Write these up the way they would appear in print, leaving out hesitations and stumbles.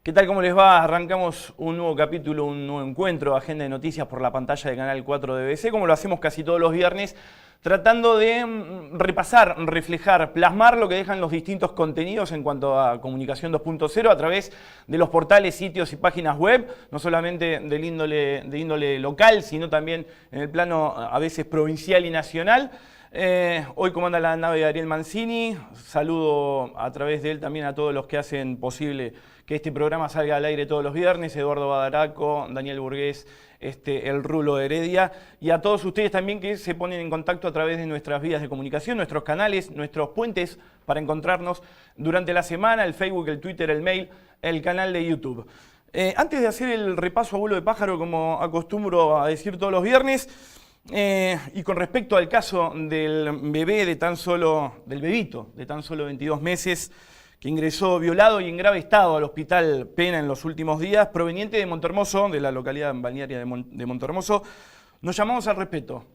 ¿Qué tal? ¿Cómo les va? Arrancamos un nuevo capítulo, un nuevo encuentro, agenda de noticias por la pantalla de Canal 4 de BBC, como lo hacemos casi todos los viernes, tratando de repasar, reflejar, plasmar lo que dejan los distintos contenidos en cuanto a comunicación 2.0 a través de los portales, sitios y páginas web, no solamente de índole local, sino también en el plano a veces provincial y nacional. Hoy comanda la nave de Ariel Mancini, saludo a través de él también a todos los que hacen posible que este programa salga al aire todos los viernes, Eduardo Badaraco, Daniel Burgués, el Rulo Heredia, y a todos ustedes también que se ponen en contacto a través de nuestras vías de comunicación, nuestros canales, nuestros puentes para encontrarnos durante la semana, el Facebook, el Twitter, el mail, el canal de YouTube. Antes de hacer el repaso a vuelo de pájaro, como acostumbro a decir todos los viernes, y con respecto al caso del bebé del bebito de tan solo 22 meses, que ingresó violado y en grave estado al Hospital Pena en los últimos días, proveniente de Montehermoso, de la localidad balnearia de Montehermoso, nos llamamos al respeto,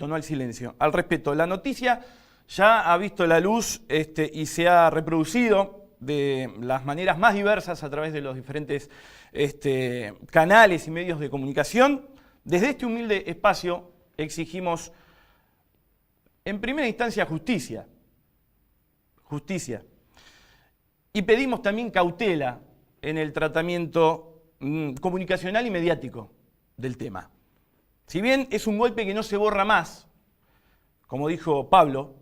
no al silencio, al respeto. La noticia ya ha visto la luz y se ha reproducido de las maneras más diversas a través de los diferentes canales y medios de comunicación. Desde este humilde espacio exigimos, en primera instancia, justicia. Y pedimos también cautela en el tratamiento comunicacional y mediático del tema. Si bien es un golpe que no se borra más, como dijo Pablo,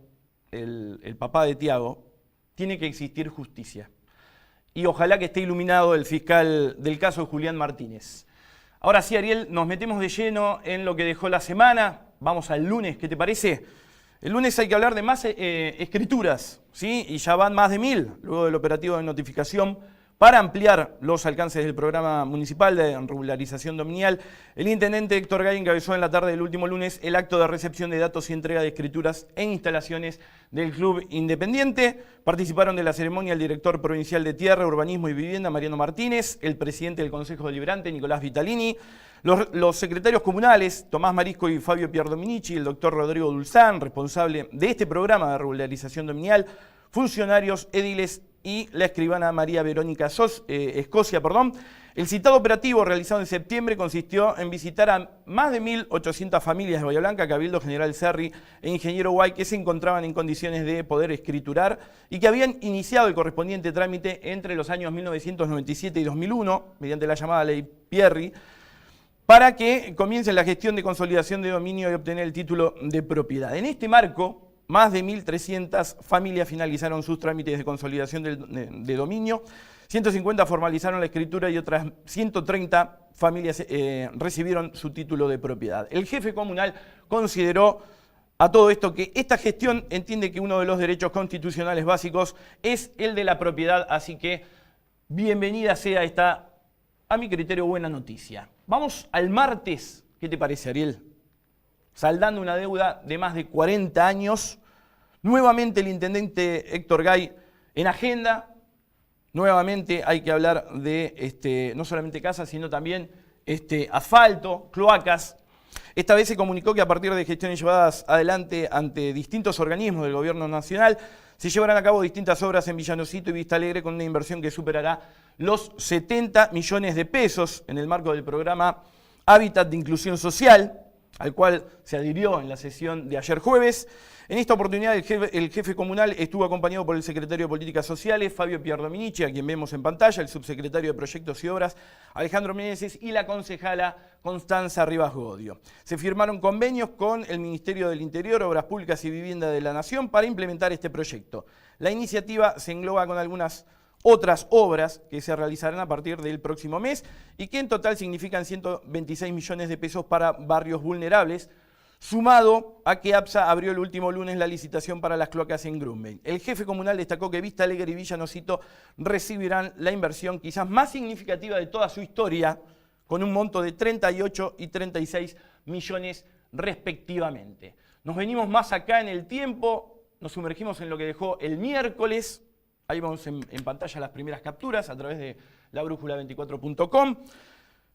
el papá de Tiago, tiene que existir justicia. Y ojalá que esté iluminado el fiscal del caso, Julián Martínez. Ahora sí, Ariel, nos metemos de lleno en lo que dejó la semana. Vamos al lunes, ¿qué te parece? El lunes hay que hablar de más escrituras, ¿sí? Y ya van más de 1000, luego del operativo de notificación para ampliar los alcances del programa municipal de regularización dominial. El intendente Héctor Gay encabezó en la tarde del último lunes el acto de recepción de datos y entrega de escrituras en instalaciones del Club Independiente. Participaron de la ceremonia el director provincial de Tierra, Urbanismo y Vivienda, Mariano Martínez, el presidente del Consejo Deliberante, Nicolás Vitalini, los secretarios comunales, Tomás Marisco y Fabio Pierdominici, el doctor Rodrigo Dulzán, responsable de este programa de regularización dominial, funcionarios, ediles y la escribana María Verónica Escocia. El citado operativo realizado en septiembre consistió en visitar a más de 1.800 familias de Bahía Blanca, Cabildo General Serri e Ingeniero Guay, que se encontraban en condiciones de poder escriturar y que habían iniciado el correspondiente trámite entre los años 1997 y 2001, mediante la llamada Ley Pierri, para que comiencen la gestión de consolidación de dominio y obtener el título de propiedad. En este marco, más de 1.300 familias finalizaron sus trámites de consolidación de dominio, 150 formalizaron la escritura y otras 130 familias recibieron su título de propiedad. El jefe comunal consideró a todo esto que esta gestión entiende que uno de los derechos constitucionales básicos es el de la propiedad, así que bienvenida sea esta, a mi criterio, buena noticia. Vamos al martes, ¿qué te parece, Ariel? Saldando una deuda de más de 40 años, nuevamente el intendente Héctor Gay en agenda, nuevamente hay que hablar de no solamente casas, sino también asfalto, cloacas. Esta vez se comunicó que a partir de gestiones llevadas adelante ante distintos organismos del gobierno nacional, se llevarán a cabo distintas obras en Villanocito y Vista Alegre con una inversión que superará los 70 millones de pesos en el marco del programa Hábitat de Inclusión Social, al cual se adhirió en la sesión de ayer jueves. En esta oportunidad el jefe comunal estuvo acompañado por el secretario de Políticas Sociales, Fabio Pierdominici, a quien vemos en pantalla, el subsecretario de Proyectos y Obras, Alejandro Meneses, y la concejala Constanza Rivas Godio. Se firmaron convenios con el Ministerio del Interior, Obras Públicas y Vivienda de la Nación para implementar este proyecto. La iniciativa se engloba con algunas otras obras que se realizarán a partir del próximo mes y que en total significan 126 millones de pesos para barrios vulnerables, sumado a que APSA abrió el último lunes la licitación para las cloacas en Grumben. El jefe comunal destacó que Vista Alegre y Villanocito recibirán la inversión quizás más significativa de toda su historia, con un monto de 38 y 36 millones respectivamente. Nos venimos más acá en el tiempo, nos sumergimos en lo que dejó el miércoles. Ahí vamos en pantalla las primeras capturas a través de labrújula24.com.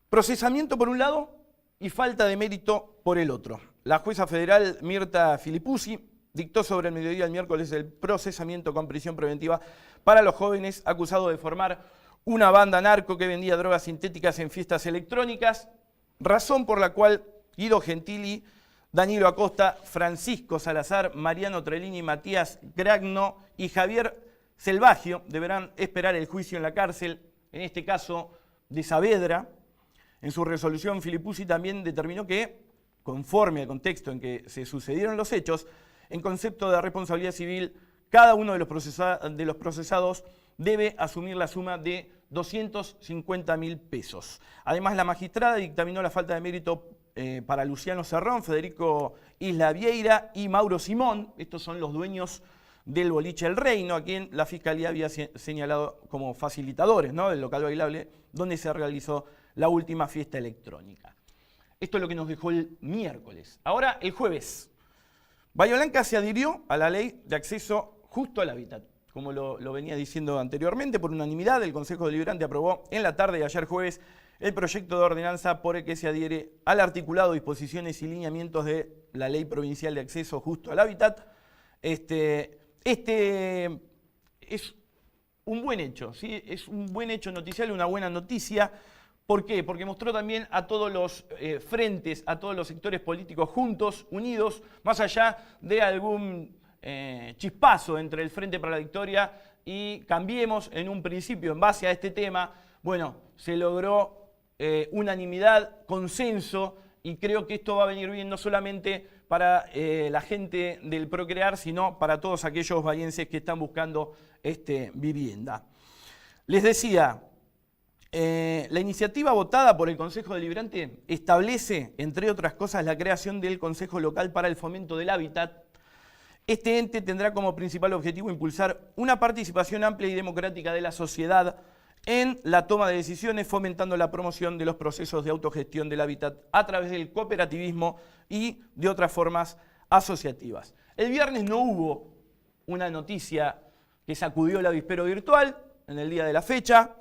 Procesamiento por un lado y falta de mérito por el otro. La jueza federal Mirta Filipuzzi dictó sobre el mediodía del miércoles el procesamiento con prisión preventiva para los jóvenes acusados de formar una banda narco que vendía drogas sintéticas en fiestas electrónicas, razón por la cual Guido Gentili, Danilo Acosta, Francisco Salazar, Mariano Trelini, Matías Gragno y Javier Selvagio deberán esperar el juicio en la cárcel, en este caso de Saavedra. En su resolución, Filipuzzi también determinó que, conforme al contexto en que se sucedieron los hechos, en concepto de responsabilidad civil, cada uno de los procesados debe asumir la suma de 250.000 pesos. Además, la magistrada dictaminó la falta de mérito para Luciano Cerrón, Federico Isla Vieira y Mauro Simón. Estos son los dueños del boliche El Reino, a quien la Fiscalía había señalado como facilitadores, ¿no?, del local bailable donde se realizó la última fiesta electrónica. Esto es lo que nos dejó el miércoles. Ahora, el jueves, Bahía Blanca se adhirió a la ley de acceso justo al hábitat. Como lo venía diciendo anteriormente, por unanimidad el Consejo Deliberante aprobó en la tarde de ayer jueves el proyecto de ordenanza por el que se adhiere al articulado, disposiciones y lineamientos de la Ley Provincial de Acceso Justo al Hábitat. Este es un buen hecho, ¿sí? Es un buen hecho noticial, una buena noticia. ¿Por qué? Porque mostró también a todos los frentes, a todos los sectores políticos juntos, unidos, más allá de algún chispazo entre el Frente para la Victoria y Cambiemos en un principio en base a este tema. Bueno, se logró unanimidad, consenso, y creo que esto va a venir bien no solamente para la gente del Procrear, sino para todos aquellos bahienses que están buscando vivienda. Les decía, la iniciativa votada por el Consejo Deliberante establece, entre otras cosas, la creación del Consejo Local para el Fomento del Hábitat. Este ente tendrá como principal objetivo impulsar una participación amplia y democrática de la sociedad en la toma de decisiones, fomentando la promoción de los procesos de autogestión del hábitat a través del cooperativismo y de otras formas asociativas. El viernes no hubo una noticia que sacudió el avispero virtual en el día de la fecha,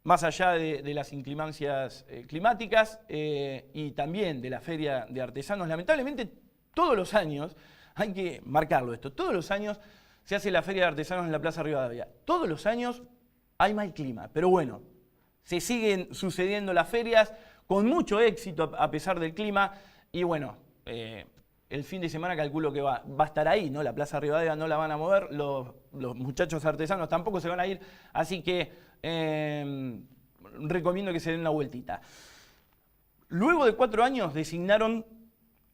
más allá de las inclemencias climáticas y también de la Feria de Artesanos. Lamentablemente, todos los años, hay que marcarlo esto, todos los años se hace la Feria de Artesanos en la Plaza Rivadavia. Todos los años hay mal clima, pero bueno, se siguen sucediendo las ferias con mucho éxito a pesar del clima y bueno, el fin de semana calculo que va a estar ahí, ¿no? La Plaza Rivadavia no la van a mover, los muchachos artesanos tampoco se van a ir, así que recomiendo que se den una vueltita. Luego de 4 años designaron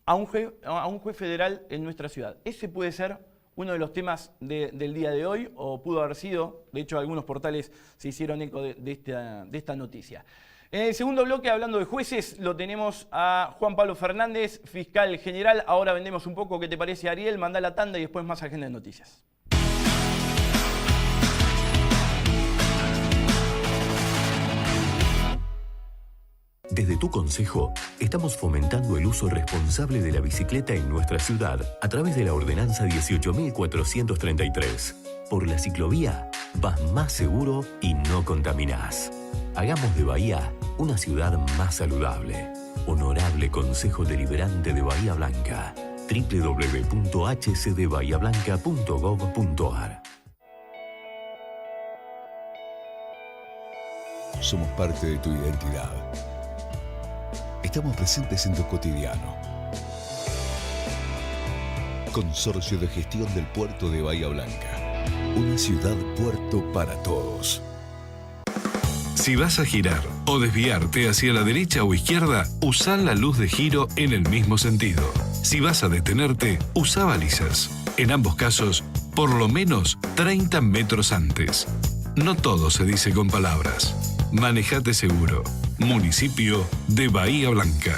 a un juez federal en nuestra ciudad. Ese puede ser uno de los temas del día de hoy, o pudo haber sido, de hecho algunos portales se hicieron eco de esta noticia. En el segundo bloque, hablando de jueces, lo tenemos a Juan Pablo Fernández, fiscal general. Ahora vendemos un poco, ¿qué te parece, Ariel? Mandá la tanda y después más agenda de noticias. Desde tu consejo, estamos fomentando el uso responsable de la bicicleta en nuestra ciudad a través de la Ordenanza 18.433. Por la ciclovía, vas más seguro y no contaminás. Hagamos de Bahía una ciudad más saludable. Honorable Consejo Deliberante de Bahía Blanca. www.hcdbahiablanca.gov.ar. Somos parte de tu identidad. Estamos presentes en tu cotidiano. Consorcio de Gestión del Puerto de Bahía Blanca. Una ciudad puerto para todos. Si vas a girar o desviarte hacia la derecha o izquierda, usa la luz de giro en el mismo sentido. Si vas a detenerte, usa balizas. En ambos casos, por lo menos 30 metros antes. No todo se dice con palabras. Manejate seguro. Municipio de Bahía Blanca.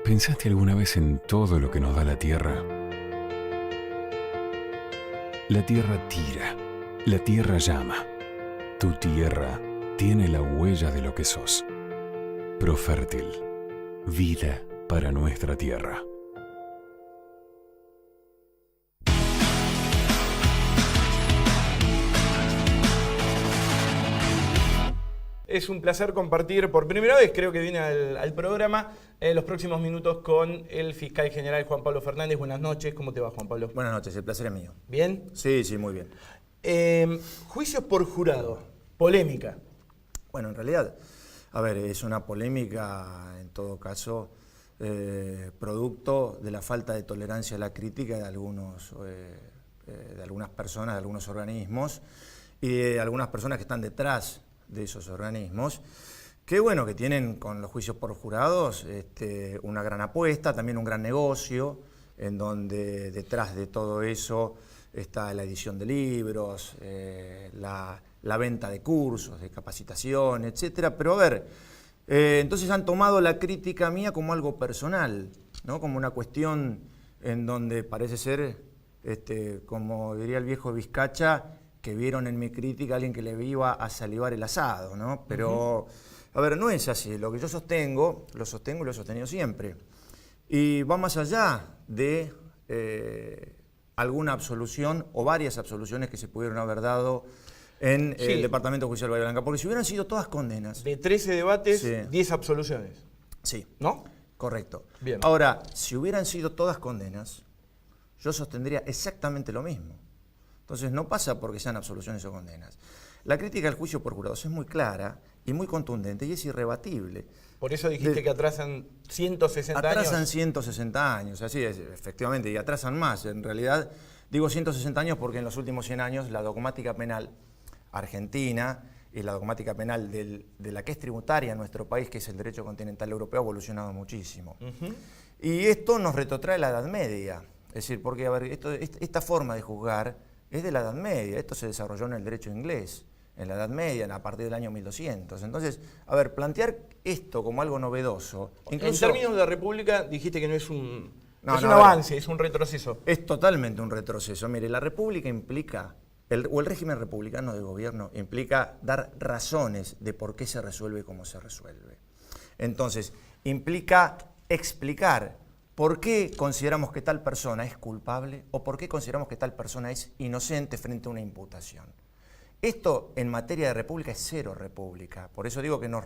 ¿Pensaste alguna vez en todo lo que nos da la tierra? La tierra tira, la tierra llama. Tu tierra tiene la huella de lo que sos. Profértil, vida para nuestra tierra. Es un placer compartir por primera vez, creo que viene al programa, los próximos minutos con el fiscal general Juan Pablo Fernández. Buenas noches, ¿cómo te va, Juan Pablo? Buenas noches, el placer es mío. ¿Bien? Sí, muy bien. Juicios por jurado, polémica. Bueno, en realidad, a ver, es una polémica, en todo caso, producto de la falta de tolerancia a la crítica de algunas personas, de algunos organismos y de algunas personas que están detrás de esos organismos, que bueno, que tienen con los juicios por jurados una gran apuesta, también un gran negocio, en donde detrás de todo eso está la edición de libros, la venta de cursos, de capacitación, etcétera. Pero a ver, entonces han tomado la crítica mía como algo personal, ¿no? Como una cuestión en donde parece ser, como diría el viejo Vizcacha, que vieron en mi crítica a alguien que le iba a salivar el asado, ¿no? Pero, a ver, no es así. Lo que yo sostengo, lo sostengo y lo he sostenido siempre. Y va más allá de alguna absolución o varias absoluciones que se pudieron haber dado en el Departamento Judicial de Bahía Blanca. Porque si hubieran sido todas condenas... De 13 debates, Sí. 10 absoluciones. Sí. ¿No? Correcto. Bien. Ahora, si hubieran sido todas condenas, yo sostendría exactamente lo mismo. Entonces no pasa porque sean absoluciones o condenas. La crítica al juicio por jurados es muy clara y muy contundente y es irrebatible. Por eso dijiste que atrasan 160 años. Atrasan 160 años, así es, efectivamente, y atrasan más. En realidad, digo 160 años porque en los últimos 100 años la dogmática penal argentina y la dogmática penal de la que es tributaria en nuestro país, que es el derecho continental europeo, ha evolucionado muchísimo. Y esto nos retrotrae a la Edad Media. Es decir, porque a ver, esta forma de juzgar es de la Edad Media. Esto se desarrolló en el derecho inglés, en la Edad Media, a partir del año 1200. Entonces, a ver, plantear esto como algo novedoso... Incluso, en términos de la República dijiste que no es un, No, es no, un a ver. avance, es un retroceso. Es totalmente un retroceso. Mire, la República implica, o el régimen republicano de gobierno implica dar razones de por qué se resuelve como se resuelve. Entonces, implica explicar por qué consideramos que tal persona es culpable o por qué consideramos que tal persona es inocente frente a una imputación. Esto en materia de república es cero república, por eso digo que nos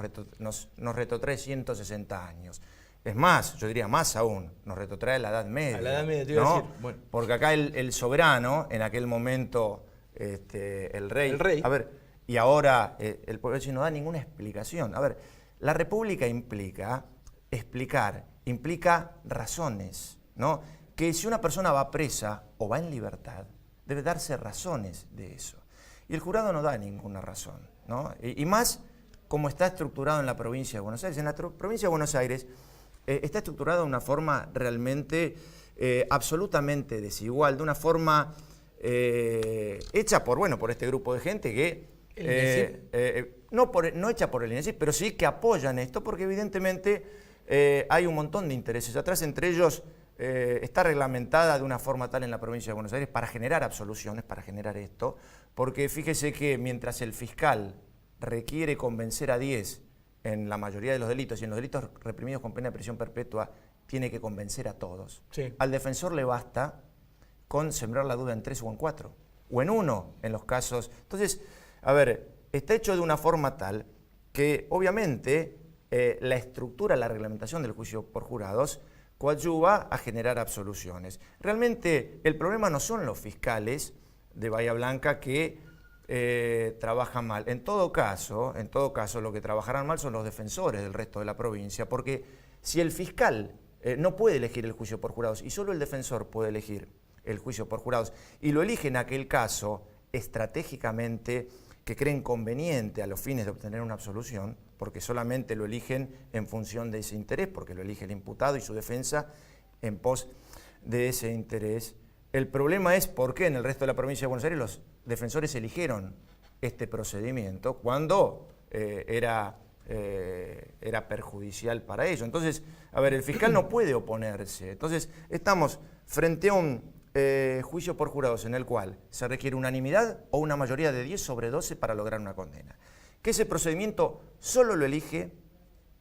retrotrae 160 años. Es más, yo diría más aún, nos retrotrae a la Edad Media. A la Edad Media te iba ¿no? a decir. Bueno. Porque acá el soberano, en aquel momento el rey. El rey. A ver, y ahora el pueblo no da ninguna explicación. A ver, la república implica explicar, implica razones, ¿no? Que si una persona va presa o va en libertad, debe darse razones de eso. Y el jurado no da ninguna razón, ¿no? Y más como está estructurado en la provincia de Buenos Aires. En la provincia de Buenos Aires está estructurado de una forma realmente absolutamente desigual, de una forma hecha por este grupo de gente que no hecha por el INESIP, pero sí que apoyan esto, porque evidentemente hay un montón de intereses atrás, entre ellos está reglamentada de una forma tal en la provincia de Buenos Aires para generar absoluciones, para generar esto, porque fíjese que mientras el fiscal requiere convencer a 10 en la mayoría de los delitos y en los delitos reprimidos con pena de prisión perpetua tiene que convencer a todos, Sí. al defensor le basta con sembrar la duda en 3 o en 4 o en 1 en los casos. Entonces, a ver, está hecho de una forma tal que obviamente la estructura, la reglamentación del juicio por jurados coadyuva a generar absoluciones. Realmente el problema no son los fiscales de Bahía Blanca que trabajan mal. En todo caso, lo que trabajarán mal son los defensores del resto de la provincia, porque si el fiscal no puede elegir el juicio por jurados y solo el defensor puede elegir el juicio por jurados y lo elige en aquel caso estratégicamente que creen conveniente a los fines de obtener una absolución, porque solamente lo eligen en función de ese interés, porque lo elige el imputado y su defensa en pos de ese interés. El problema es por qué en el resto de la provincia de Buenos Aires los defensores eligieron este procedimiento cuando era perjudicial para ellos. Entonces, a ver, el fiscal no puede oponerse. Entonces, estamos frente a un juicio por jurados en el cual se requiere unanimidad o una mayoría de 10 sobre 12 para lograr una condena. Que ese procedimiento solo lo elige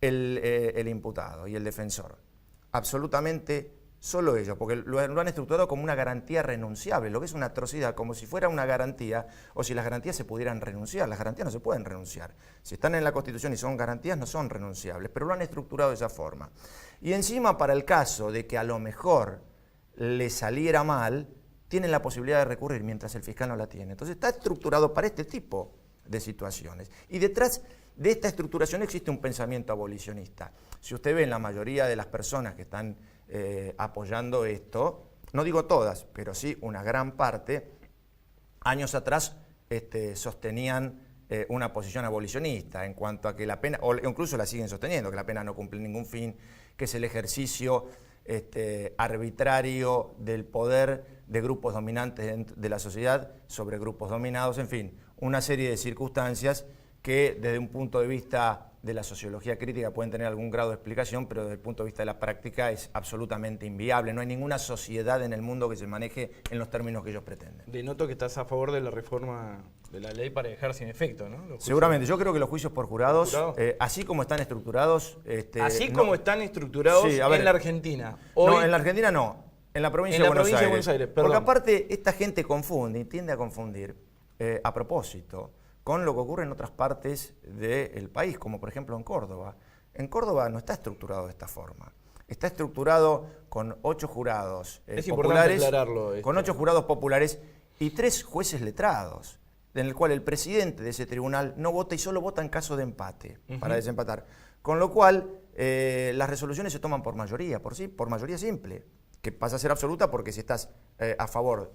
el imputado y el defensor. Absolutamente solo ellos, porque lo han estructurado como una garantía renunciable, lo que es una atrocidad, como si fuera una garantía, o si las garantías se pudieran renunciar. Las garantías no se pueden renunciar. Si están en la Constitución y son garantías, no son renunciables, pero lo han estructurado de esa forma. Y encima, para el caso de que a lo mejor le saliera mal, tienen la posibilidad de recurrir mientras el fiscal no la tiene. Entonces está estructurado para este tipo de situaciones. Y detrás de esta estructuración existe un pensamiento abolicionista. Si usted ve en la mayoría de las personas que están apoyando esto, no digo todas, pero sí una gran parte, años atrás sostenían una posición abolicionista en cuanto a que la pena, o incluso la siguen sosteniendo, que la pena no cumple ningún fin, que es el ejercicio arbitrario del poder de grupos dominantes de la sociedad sobre grupos dominados, en fin, una serie de circunstancias que desde un punto de vista de la sociología crítica pueden tener algún grado de explicación, pero desde el punto de vista de la práctica es absolutamente inviable. No hay ninguna sociedad en el mundo que se maneje en los términos que ellos pretenden. Denoto que estás a favor de la reforma de la ley para dejar sin efecto, ¿no? Seguramente. Yo creo que los juicios por jurados, así como están estructurados... así como están estructurados sí, ver, en la Argentina. Hoy, no, en la Argentina no. En la provincia de Buenos Aires. Perdón. Porque aparte esta gente confunde y tiende a confundir a propósito con lo que ocurre en otras partes del país, como por ejemplo en Córdoba. En Córdoba no está estructurado de esta forma. Está estructurado con 8 jurados populares, con 8 jurados populares y 3 jueces letrados, en el cual el presidente de ese tribunal no vota y solo vota en caso de empate, para desempatar. Con lo cual, las resoluciones se toman por mayoría, por mayoría simple, que pasa a ser absoluta porque si estás a favor,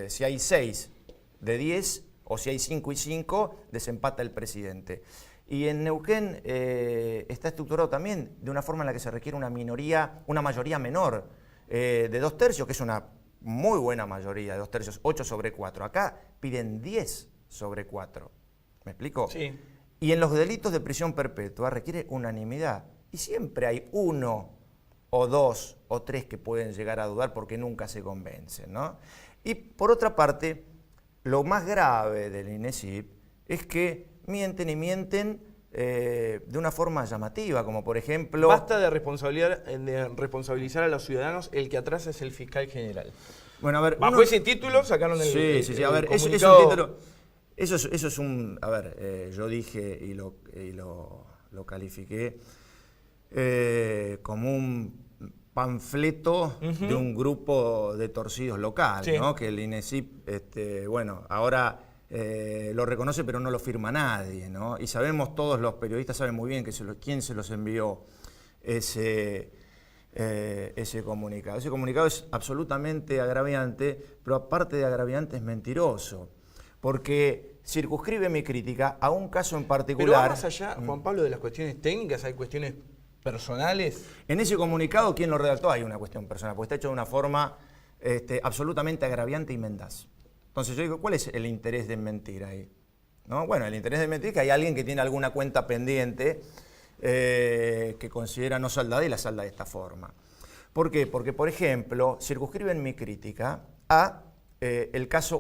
si hay 6 de 10, o si hay 5 y 5, desempata el presidente. Y en Neuquén está estructurado también de una forma en la que se requiere una mayoría menor de 2 tercios, que es una muy buena mayoría de 2 tercios, 8 sobre 4. Acá piden 10 sobre 4. ¿Me explico? Sí. Y en los delitos de prisión perpetua requiere unanimidad. Y siempre hay 1 o 2 o 3 que pueden llegar a dudar porque nunca se convencen, ¿no? Y por otra parte, lo más grave del INESIP es que mienten y mienten de una forma llamativa, como por ejemplo... Basta de responsabilizar a los ciudadanos, el que atrasa es el fiscal general. Bueno, a ver... Bajo ese título sacaron el Sí, a ver, eso es un título... Eso es un... A ver, yo dije y lo califiqué como un panfleto de un grupo de torcidos local, sí, ¿no? Que el INESIP, bueno, ahora lo reconoce pero no lo firma nadie, ¿no? Y sabemos, todos los periodistas saben muy bien que quién se los envió ese comunicado. Ese comunicado es absolutamente agraviante, pero aparte de agraviante es mentiroso, porque circunscribe mi crítica a un caso en particular. Pero va más allá, Juan Pablo, de las cuestiones técnicas, hay cuestiones personales. En ese comunicado, ¿quién lo redactó? Hay una cuestión personal, porque está hecho de una forma absolutamente agraviante y mendaz. Entonces yo digo, ¿cuál es el interés de mentir ahí? ¿No? Bueno, el interés de mentir es que hay alguien que tiene alguna cuenta pendiente que considera no saldada y la salda de esta forma. ¿Por qué? Porque, por ejemplo, circunscriben mi crítica a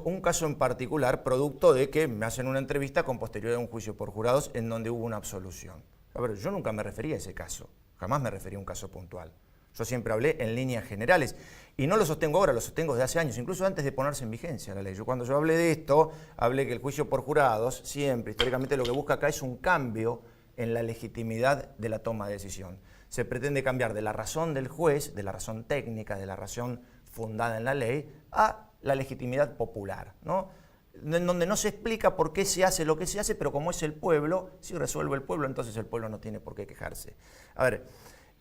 un caso en particular, producto de que me hacen una entrevista con posterioridad a un juicio por jurados en donde hubo una absolución. A ver, yo nunca me referí a ese caso, jamás me referí a un caso puntual. Yo siempre hablé en líneas generales y no lo sostengo ahora, lo sostengo desde hace años, incluso antes de ponerse en vigencia la ley. Cuando yo hablé de esto, hablé que el juicio por jurados siempre, históricamente, lo que busca acá es un cambio en la legitimidad de la toma de decisión. Se pretende cambiar de la razón del juez, de la razón técnica, de la razón fundada en la ley, a la legitimidad popular, ¿no? En donde no se explica por qué se hace lo que se hace, pero como es el pueblo, si resuelve el pueblo, entonces el pueblo no tiene por qué quejarse. A ver,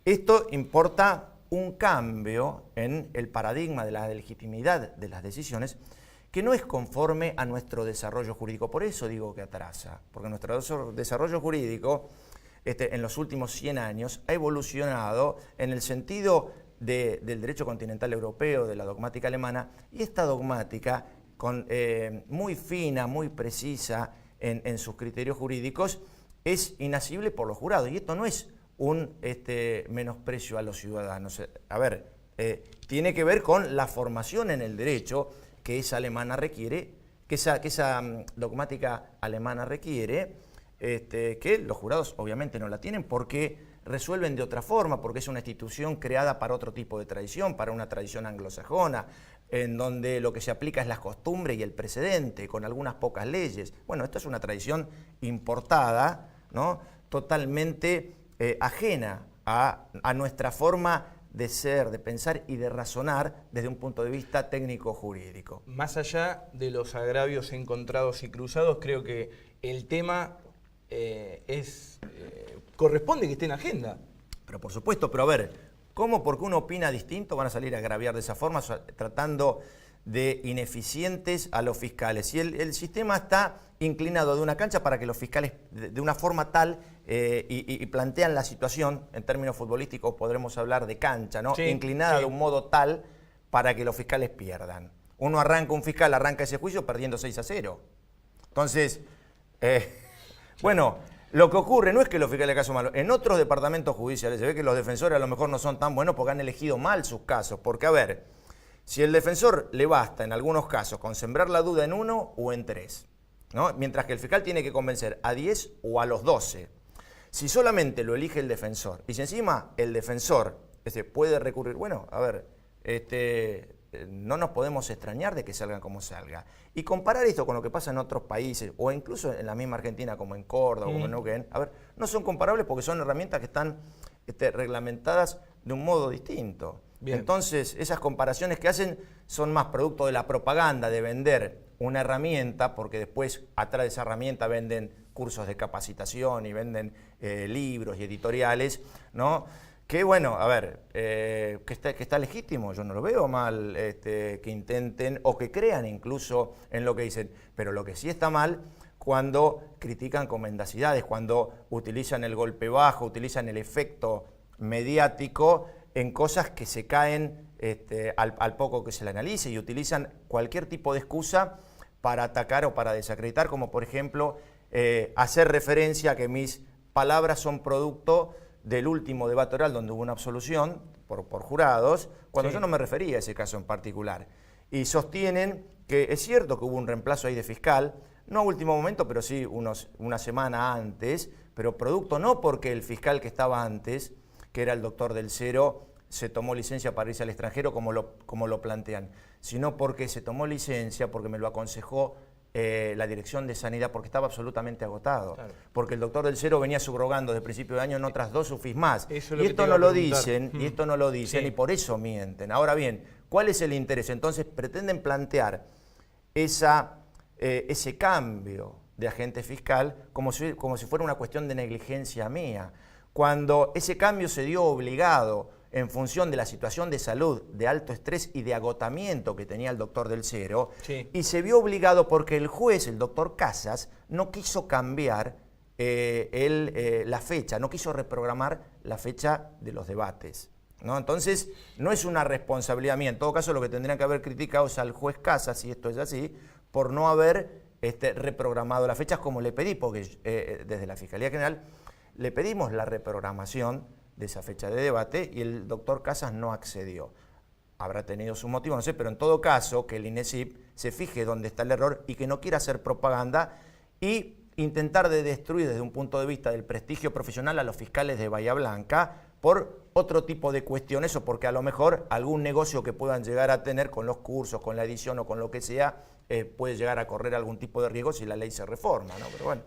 esto importa un cambio en el paradigma de la legitimidad de las decisiones que no es conforme a nuestro desarrollo jurídico. Por eso digo que atrasa, porque nuestro desarrollo jurídico en los últimos 100 años ha evolucionado en el sentido del derecho continental europeo, de la dogmática alemana, y esta dogmática muy fina, muy precisa en sus criterios jurídicos, es inasible por los jurados. Y esto no es un menosprecio a los ciudadanos. A ver, tiene que ver con la formación en el derecho que esa alemana requiere, que esa dogmática alemana requiere, que los jurados obviamente no la tienen porque resuelven de otra forma, porque es una institución creada para otro tipo de tradición, para una tradición anglosajona, en donde lo que se aplica es la costumbre y el precedente, con algunas pocas leyes. Bueno, esto es una tradición importada, ¿no? Totalmente ajena a nuestra forma de ser, de pensar y de razonar desde un punto de vista técnico-jurídico. Más allá de los agravios encontrados y cruzados, creo que el tema corresponde que esté en agenda. Pero por supuesto, pero a ver, ¿cómo porque uno opina distinto van a salir a agraviar de esa forma, tratando de ineficientes a los fiscales? Si el sistema está inclinado de una cancha para que los fiscales, de una forma tal, y plantean la situación, en términos futbolísticos podremos hablar de cancha, ¿no? Sí, inclinada sí. de un modo tal para que los fiscales pierdan. Un fiscal arranca ese juicio perdiendo 6-0. Entonces, bueno, lo que ocurre no es que los fiscales casos malos. En otros departamentos judiciales se ve que los defensores a lo mejor no son tan buenos porque han elegido mal sus casos. Porque, a ver, si el defensor le basta en algunos casos con sembrar la duda en 1 o en 3, ¿no? Mientras que el fiscal tiene que convencer a 10 o a los 12. Si solamente lo elige el defensor y si encima el defensor puede recurrir, bueno, a ver, no nos podemos extrañar de que salgan como salga. Y comparar esto con lo que pasa en otros países, o incluso en la misma Argentina, como en Córdoba, como en Neuquén, a ver, no son comparables porque son herramientas que están reglamentadas de un modo distinto. Bien. Entonces, esas comparaciones que hacen son más producto de la propaganda, de vender una herramienta, porque después atrás de esa herramienta venden cursos de capacitación y venden libros y editoriales, ¿no? Que bueno, a ver, que está legítimo, yo no lo veo mal que intenten o que crean incluso en lo que dicen, pero lo que sí está mal cuando critican con mendacidades, cuando utilizan el golpe bajo, utilizan el efecto mediático en cosas que se caen al poco que se le analice y utilizan cualquier tipo de excusa para atacar o para desacreditar, como por ejemplo hacer referencia a que mis palabras son producto del último debate oral donde hubo una absolución por jurados, cuando sí. yo no me refería a ese caso en particular. Y sostienen que es cierto que hubo un reemplazo ahí de fiscal, no a último momento, pero sí una semana antes, pero producto no porque el fiscal que estaba antes, que era el doctor Del Cero, se tomó licencia para irse al extranjero como lo plantean, sino porque se tomó licencia, porque me lo aconsejó la Dirección de Sanidad, porque estaba absolutamente agotado. Claro. Porque el doctor Del Cero venía subrogando desde principio de año en otras 2 UFIs más. Y esto no lo dicen, sí. Y por eso mienten. Ahora bien, ¿cuál es el interés? Entonces pretenden plantear ese cambio de agente fiscal como si fuera una cuestión de negligencia mía, cuando ese cambio se dio obligado en función de la situación de salud, de alto estrés y de agotamiento que tenía el doctor Del Cero, sí. Y se vio obligado porque el juez, el doctor Casas, no quiso cambiar la fecha, no quiso reprogramar la fecha de los debates, ¿no? Entonces, no es una responsabilidad mía. En todo caso, lo que tendrían que haber criticado es al juez Casas, si esto es así, por no haber reprogramado las fechas como le pedí, porque desde la Fiscalía General le pedimos la reprogramación de esa fecha de debate y el doctor Casas no accedió. Habrá tenido su motivo, no sé, pero en todo caso que el INESIP se fije dónde está el error y que no quiera hacer propaganda y intentar de destruir desde un punto de vista del prestigio profesional a los fiscales de Bahía Blanca por otro tipo de cuestiones o porque a lo mejor algún negocio que puedan llegar a tener con los cursos, con la edición o con lo que sea, puede llegar a correr algún tipo de riesgo si la ley se reforma, ¿no? Pero bueno.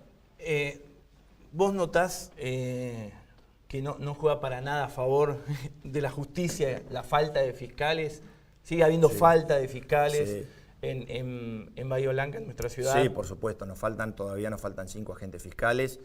¿Vos notás que no juega para nada a favor de la justicia la falta de fiscales? ¿Sigue habiendo falta de fiscales en Bahía Blanca, en nuestra ciudad? Sí, por supuesto, todavía nos faltan 5 agentes fiscales.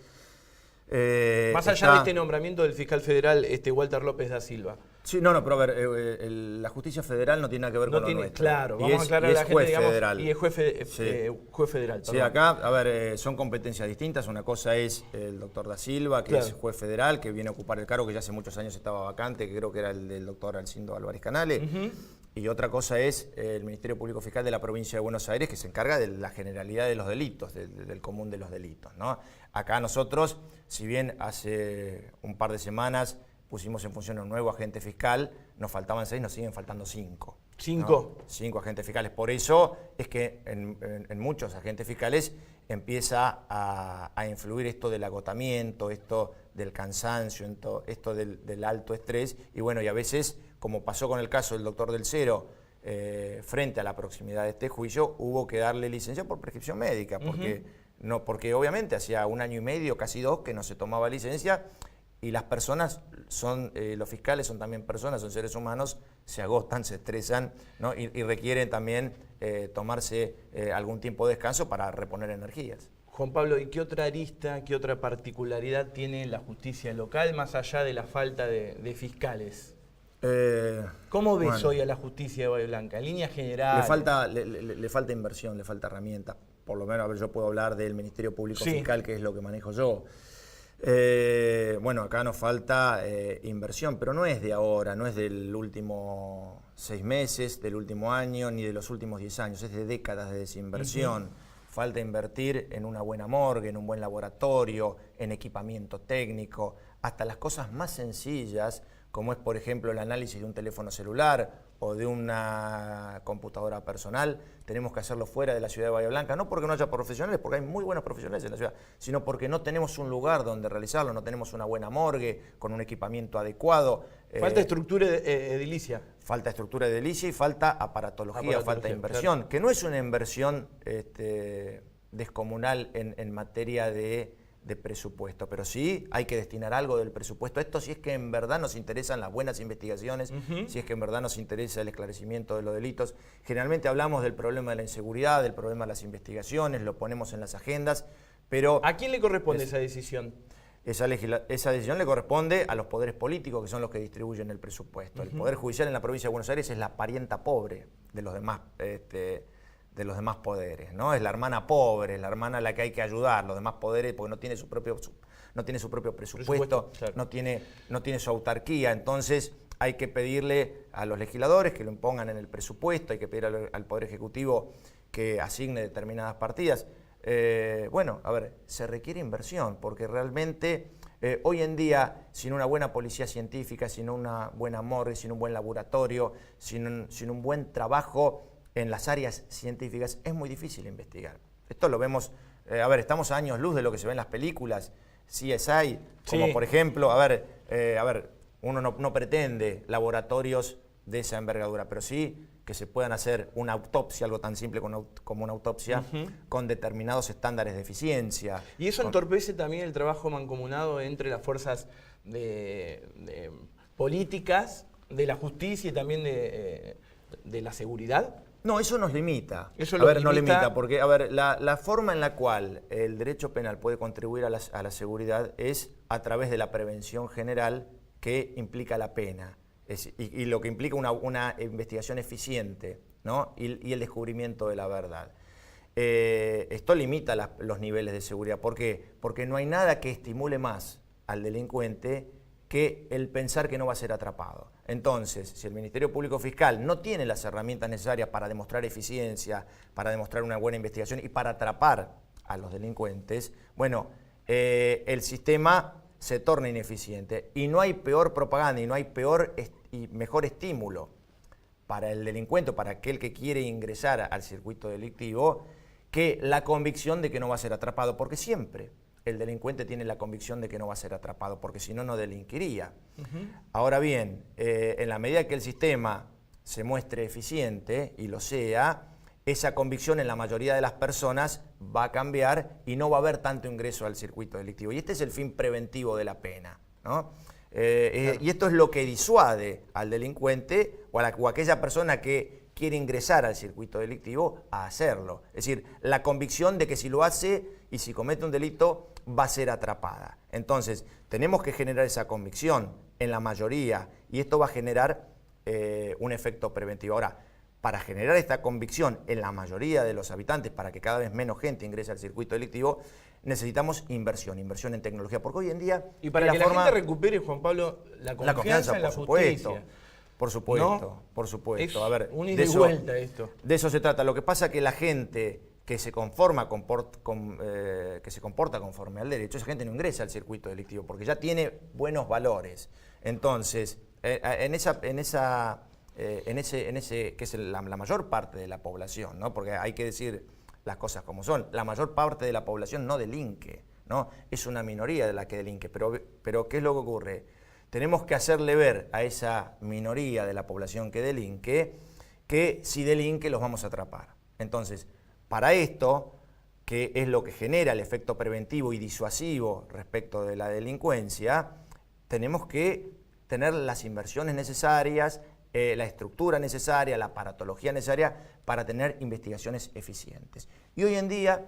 Más allá de este nombramiento del fiscal federal, Walter López da Silva. Sí, pero a ver, la justicia federal no tiene nada que ver con lo nuestro. Claro, vamos a aclarar a la gente, digamos, federal. Y es juez federal. Sí, acá, a ver, son competencias distintas. Una cosa es el doctor da Silva, que es juez federal, que viene a ocupar el cargo que ya hace muchos años estaba vacante, que creo que era el del doctor Alcindo Álvarez Canale. Y otra cosa es el Ministerio Público Fiscal de la provincia de Buenos Aires, que se encarga de la generalidad de los delitos, del común de los delitos, ¿no? Acá nosotros, si bien hace un par de semanas pusimos en función un nuevo agente fiscal, nos faltaban 6, nos siguen faltando 5. ¿5? ¿No? 5 agentes fiscales. Por eso es que en muchos agentes fiscales empieza a influir esto del agotamiento, esto del cansancio, esto del alto estrés. Y bueno, y a veces, como pasó con el caso del doctor Del Cero, frente a la proximidad de este juicio, hubo que darle licencia por prescripción médica, porque obviamente hacía 1 año y medio, casi 2, que no se tomaba licencia. Y las personas los fiscales son también personas, son seres humanos, se agotan, se estresan, ¿no? y requieren también tomarse algún tiempo de descanso para reponer energías. Juan Pablo, ¿y qué otra arista, qué otra particularidad tiene la justicia local más allá de la falta de fiscales? ¿Cómo ves hoy a la justicia de Bahía Blanca? En línea general. Le falta inversión, le falta herramienta. Por lo menos, a ver, yo puedo hablar del Ministerio Público Fiscal, que es lo que manejo yo. Bueno, acá nos falta inversión, pero no es de ahora, no es del último 6 meses, del último año, ni de los últimos 10 años, es de décadas de desinversión. Falta invertir en una buena morgue, en un buen laboratorio, en equipamiento técnico, hasta las cosas más sencillas, como es, por ejemplo, el análisis de un teléfono celular o de una computadora personal, tenemos que hacerlo fuera de la ciudad de Bahía Blanca, no porque no haya profesionales, porque hay muy buenos profesionales en la ciudad, sino porque no tenemos un lugar donde realizarlo, no tenemos una buena morgue, con un equipamiento adecuado. Falta estructura edilicia. Falta estructura edilicia y falta aparatología, falta inversión, claro. Que no es una inversión descomunal en materia de presupuesto, pero sí hay que destinar algo del presupuesto a esto si es que en verdad nos interesan las buenas investigaciones, si es que en verdad nos interesa el esclarecimiento de los delitos. Generalmente hablamos del problema de la inseguridad, del problema de las investigaciones, lo ponemos en las agendas, pero... ¿A quién le corresponde esa decisión? Esa decisión le corresponde a los poderes políticos, que son los que distribuyen el presupuesto. El Poder Judicial en la provincia de Buenos Aires es la parienta pobre de los demás poderes, ¿no? Es la hermana pobre, es la hermana a la que hay que ayudar, los demás poderes, porque no tiene su propio presupuesto, claro. no tiene su autarquía, entonces hay que pedirle a los legisladores que lo impongan en el presupuesto, hay que pedir al Poder Ejecutivo que asigne determinadas partidas. Bueno, a ver, se requiere inversión, porque realmente hoy en día, sin una buena policía científica, sin una buena morgue, sin un buen laboratorio, sin un buen trabajo en las áreas científicas, es muy difícil investigar. Esto lo vemos, a ver, estamos a años luz de lo que se ve en las películas, CSI, como por ejemplo, a ver, uno no pretende laboratorios de esa envergadura, pero sí que se puedan hacer una autopsia, algo tan simple como una autopsia, con determinados estándares de eficiencia. ¿Y eso entorpece también el trabajo mancomunado entre las fuerzas políticas, de la justicia y también de la seguridad? No, eso nos limita. No limita, porque la forma en la cual el derecho penal puede contribuir a la seguridad es a través de la prevención general que implica la pena. Y lo que implica una investigación eficiente, ¿no? y el descubrimiento de la verdad. Esto limita los niveles de seguridad. ¿Por qué? Porque no hay nada que estimule más al delincuente que el pensar que no va a ser atrapado. Entonces, si el Ministerio Público Fiscal no tiene las herramientas necesarias para demostrar eficiencia, para demostrar una buena investigación y para atrapar a los delincuentes, bueno, el sistema se torna ineficiente. Y no hay peor propaganda y no hay peor y mejor estímulo para el delincuente, para aquel que quiere ingresar al circuito delictivo, que la convicción de que no va a ser atrapado, porque siempre el delincuente tiene la convicción de que no va a ser atrapado, porque si no, no delinquiría. Ahora bien, en la medida que el sistema se muestre eficiente, y lo sea, esa convicción en la mayoría de las personas va a cambiar y no va a haber tanto ingreso al circuito delictivo. Y este es el fin preventivo de la pena, ¿no? Claro. Y esto es lo que disuade al delincuente o a aquella persona que quiere ingresar al circuito delictivo a hacerlo. Es decir, la convicción de que si lo hace y si comete un delito va a ser atrapada. Entonces, tenemos que generar esa convicción en la mayoría y esto va a generar un efecto preventivo. Ahora, para generar esta convicción en la mayoría de los habitantes, para que cada vez menos gente ingrese al circuito delictivo, necesitamos inversión en tecnología, porque hoy en día... Y para que la gente recupere, Juan Pablo, la confianza en la justicia. Por supuesto, ¿no? Por supuesto. Es a ver, un ida y vuelta esto. De eso se trata. Lo que pasa es que la gente que se comporta conforme al derecho, esa gente no ingresa al circuito delictivo, porque ya tiene buenos valores. Entonces, en ese que es la mayor parte de la población, ¿no? Porque hay que decir las cosas como son, la mayor parte de la población no delinque, ¿no? Es una minoría de la que delinque, pero ¿qué es lo que ocurre? Tenemos que hacerle ver a esa minoría de la población que delinque que si delinque los vamos a atrapar. Entonces, para esto, que es lo que genera el efecto preventivo y disuasivo respecto de la delincuencia, tenemos que tener las inversiones necesarias, la estructura necesaria, la aparatología necesaria para tener investigaciones eficientes. Y hoy en día,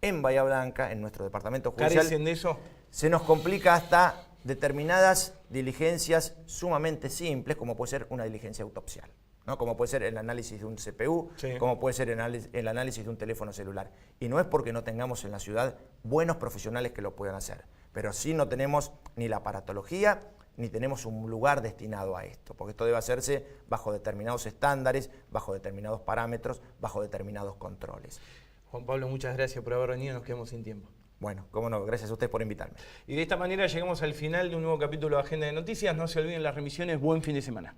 en Bahía Blanca, en nuestro departamento judicial, ¿Carecen de eso? se nos complica hasta determinadas diligencias sumamente simples, como puede ser una diligencia autopsial, ¿no? Como puede ser el análisis de un CPU, Sí. como puede ser el análisis de un teléfono celular. Y no es porque no tengamos en la ciudad buenos profesionales que lo puedan hacer, pero sí no tenemos ni la aparatología, ni tenemos un lugar destinado a esto, porque esto debe hacerse bajo determinados estándares, bajo determinados parámetros, bajo determinados controles. Juan Pablo, muchas gracias por haber venido, nos quedamos sin tiempo. Bueno, cómo no, gracias a ustedes por invitarme. Y de esta manera llegamos al final de un nuevo capítulo de Agenda de Noticias. No se olviden las remisiones. Buen fin de semana.